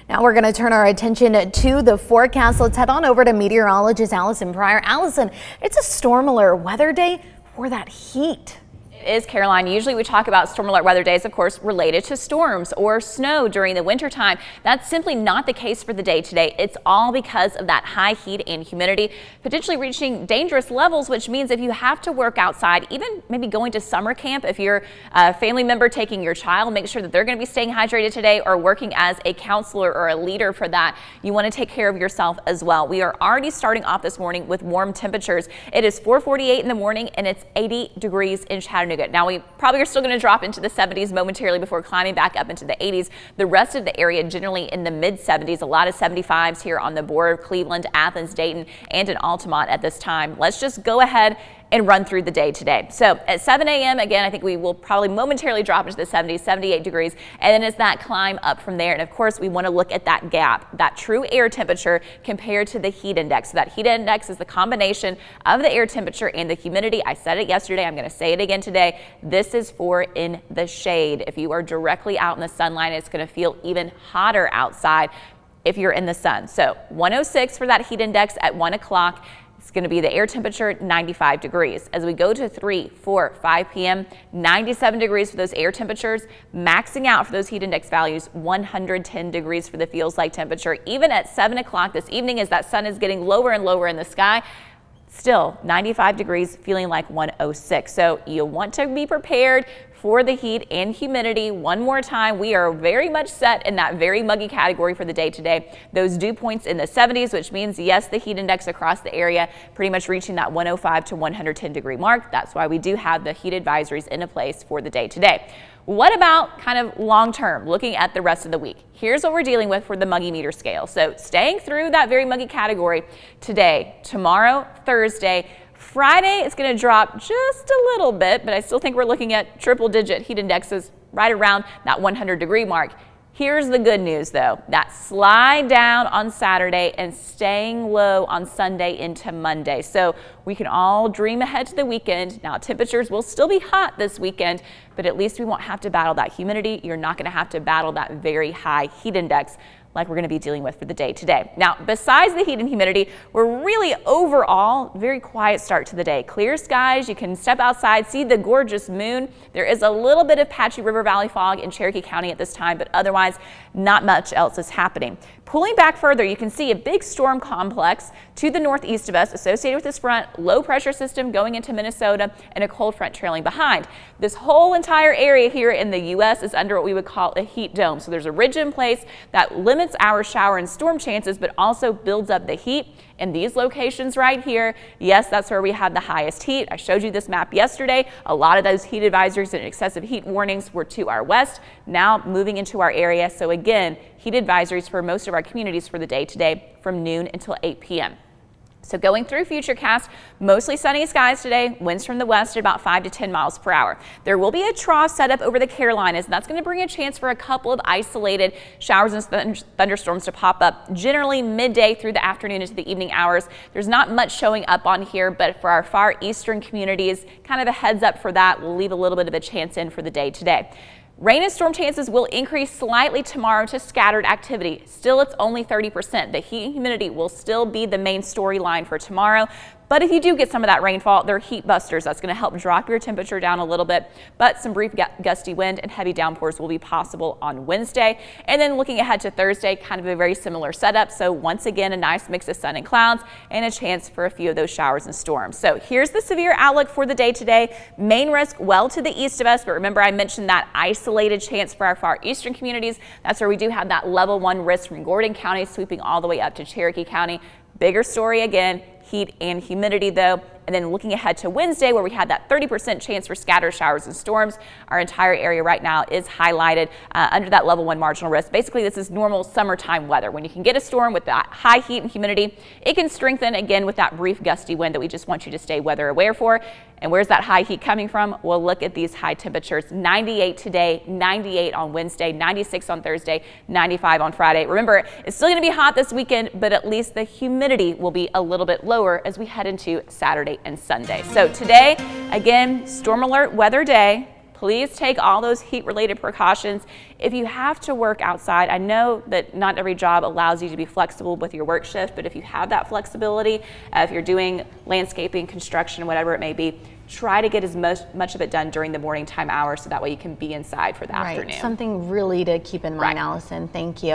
Now we're going to turn our attention to the forecast. Let's head on over to meteorologist Alison Pryor. Alison, it's a storm alert weather day for that heat. Is Caroline. Usually we talk about storm alert weather days, of course, related to storms or snow during the winter time. That's simply not the case for the day today. It's all because of that high heat and humidity, potentially reaching dangerous levels, which means if you have to work outside, even maybe going to summer camp, if you're a family member taking your child, make sure that they're going to be staying hydrated today, or working as a counselor or a leader for that. You want to take care of yourself as well. We are already starting off this morning with warm temperatures. It is 4:48 in the morning and it's 80 degrees in Chattanooga. Now we probably are still going to drop into the 70s momentarily before climbing back up into the 80s. The rest of the area generally in the mid 70s, a lot of 75s here on the border of Cleveland, Athens, Dayton, and in Altamont at this time. Let's just go ahead and run through the day today. So at 7 a.m. again, I think we will probably momentarily drop into the 70s, 78 degrees, and then as that climb up from there. And of course, we want to look at that gap, that true air temperature compared to the heat index. So that heat index is the combination of the air temperature and the humidity. I said it yesterday, I'm going to say it again today. This is for in the shade. If you are directly out in the sunlight, it's going to feel even hotter outside if you're in the sun. So 106 for that heat index at 1 o'clock. It's going to be the air temperature 95 degrees. As we go to 3, 4, 5 p.m., 97 degrees for those air temperatures, maxing out for those heat index values, 110 degrees for the feels like temperature. Even at 7 o'clock this evening, as that sun is getting lower and lower in the sky, still 95 degrees, feeling like 106. So you want to be prepared for the heat and humidity. One more time, we are very much set in that very muggy category for the day today. Those dew points in the 70s, which means, yes, the heat index across the area pretty much reaching that 105 to 110 degree mark. That's why we do have the heat advisories in place for the day today. What about kind of long term, looking at the rest of the week? Here's what we're dealing with for the muggy meter scale. So staying through that very muggy category today, tomorrow, Thursday, Friday, it's going to drop just a little bit, but I still think we're looking at triple digit heat indexes right around that 100 degree mark. Here's the good news though, that slide down on Saturday and staying low on Sunday into Monday. So we can all dream ahead to the weekend. Now temperatures will still be hot this weekend, but at least we won't have to battle that humidity. You're not going to have to battle that very high heat index like we're going to be dealing with for the day today. Now, besides the heat and humidity, we're really overall very quiet start to the day. Clear skies, you can step outside, see the gorgeous moon. There is a little bit of patchy river valley fog in Cherokee County at this time, but otherwise not much else is happening. Pulling back further, you can see a big storm complex to the northeast of us associated with this front, low pressure system going into Minnesota and a cold front trailing behind. This whole entire area here in the U.S. is under what we would call a heat dome. So there's a ridge in place that limits our shower and storm chances, but also builds up the heat. In these locations right here, yes, that's where we have the highest heat. I showed you this map yesterday. A lot of those heat advisories and excessive heat warnings were to our west, now moving into our area. So again, heat advisories for most of our communities for the day today from noon until 8 p.m. So going through FUTURECAST, mostly sunny skies today, winds from the west at about 5 to 10 miles per hour. There will be a trough set up over the Carolinas, and that's going to bring a chance for a couple of isolated showers and thunderstorms to pop up, generally midday through the afternoon into the evening hours. There's not much showing up on here, but for our far eastern communities, kind of a heads up for that. We'll leave a little bit of a chance in for the day today. Rain and storm chances will increase slightly tomorrow to scattered activity. Still, it's only 30%. The heat and humidity will still be the main storyline for tomorrow. But if you do get some of that rainfall, they're heat busters. That's going to help drop your temperature down a little bit. But some brief gusty wind and heavy downpours will be possible on Wednesday. And then looking ahead to Thursday, kind of a very similar setup. So once again, a nice mix of sun and clouds and a chance for a few of those showers and storms. So here's the severe outlook for the day today. Main risk well to the east of us. But remember, I mentioned that isolated chance for our far eastern communities. That's where we do have that level 1 risk from Gordon County sweeping all the way up to Cherokee County. Bigger story again, heat and humidity though. And then looking ahead to Wednesday, where we had that 30% chance for scattered showers and storms, our entire area right now is highlighted under that level 1 marginal risk. Basically, this is normal summertime weather. When you can get a storm with that high heat and humidity, it can strengthen again with that brief gusty wind that we just want you to stay weather aware for. And where's that high heat coming from? We'll look at these high temperatures. 98 today, 98 on Wednesday, 96 on Thursday, 95 on Friday. Remember, it's still going to be hot this weekend, but at least the humidity will be a little bit lower as we head into Saturday and Sunday. So today, again, storm alert weather day. please take all those heat-related precautions. If you have to work outside, I know that not every job allows you to be flexible with your work shift, but if you have that flexibility, if you're doing landscaping, construction, whatever it may be, try to get as much of it done during the morning time hours so that way you can be inside for the afternoon. Something really to keep in mind, Right. Allison. Thank you.